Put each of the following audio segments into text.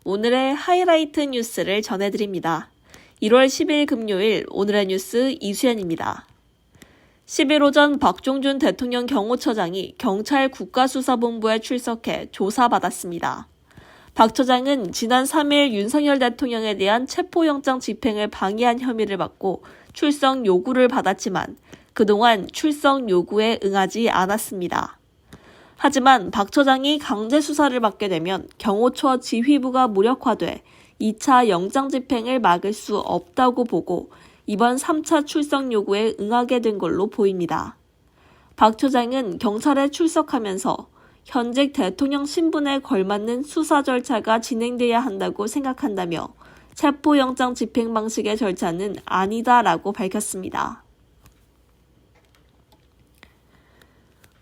오늘의 하이라이트 뉴스를 전해드립니다. 1월 10일 금요일 오늘의 뉴스 이수연입니다. 10일 오전 박종준 대통령 경호처장이 경찰 국가수사본부에 출석해 조사받았습니다. 박 처장은 지난 3일 윤석열 대통령에 대한 체포영장 집행을 방해한 혐의를 받고 출석 요구를 받았지만 그동안 출석 요구에 응하지 않았습니다. 하지만 박 처장이 강제 수사를 받게 되면 경호처 지휘부가 무력화돼 2차 영장 집행을 막을 수 없다고 보고 이번 3차 출석 요구에 응하게 된 걸로 보입니다. 박 처장은 경찰에 출석하면서 현직 대통령 신분에 걸맞는 수사 절차가 진행돼야 한다고 생각한다며 체포영장 집행 방식의 절차는 아니다라고 밝혔습니다.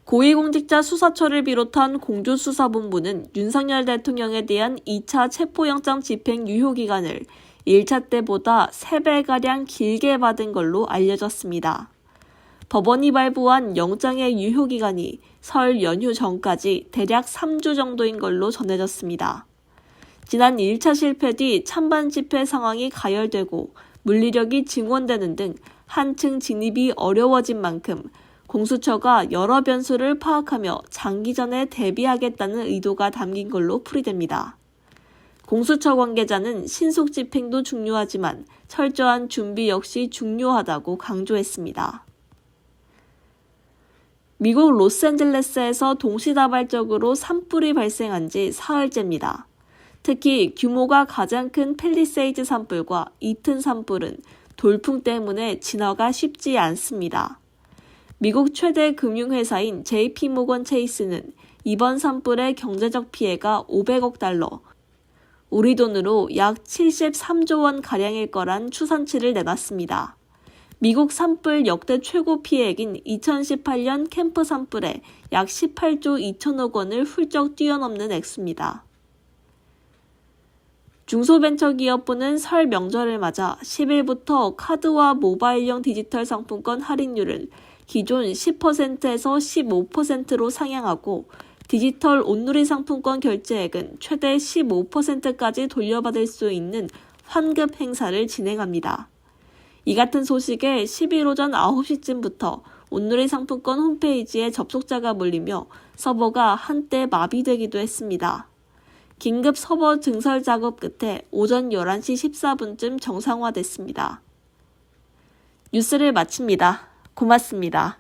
고위공직자 수사처를 비롯한 공조수사본부는 윤석열 대통령에 대한 2차 체포영장 집행 유효기간을 1차 때보다 3배가량 길게 받은 걸로 알려졌습니다. 법원이 발부한 영장의 유효기간이 설 연휴 전까지 대략 3주 정도인 걸로 전해졌습니다. 지난 1차 실패 뒤 찬반 집회 상황이 가열되고 물리력이 증원되는 등 한층 진입이 어려워진 만큼 공수처가 여러 변수를 파악하며 장기전에 대비하겠다는 의도가 담긴 걸로 풀이됩니다. 공수처 관계자는 신속 집행도 중요하지만 철저한 준비 역시 중요하다고 강조했습니다. 미국 로스앤젤레스에서 동시다발적으로 산불이 발생한 지 사흘째입니다. 특히 규모가 가장 큰 팰리세이드 산불과 이튼 산불은 돌풍 때문에 진화가 쉽지 않습니다. 미국 최대 금융회사인 JP모건 체이스는 이번 산불의 경제적 피해가 500억 달러, 우리 돈으로 약 73조 원 가량일 거란 추산치를 내놨습니다. 미국 산불 역대 최고 피해액인 2018년 캠프 산불에 약 18조 2천억 원을 훌쩍 뛰어넘는 액수입니다. 중소벤처기업부는 설 명절을 맞아 10일부터 카드와 모바일형 디지털 상품권 할인율을 기존 10%에서 15%로 상향하고 디지털 온누리 상품권 결제액은 최대 15%까지 돌려받을 수 있는 환급 행사를 진행합니다. 이 같은 소식에 10일 오전 9시쯤부터 온누리 상품권 홈페이지에 접속자가 몰리며 서버가 한때 마비되기도 했습니다. 긴급 서버 증설 작업 끝에 오전 11시 14분쯤 정상화됐습니다. 뉴스를 마칩니다. 고맙습니다.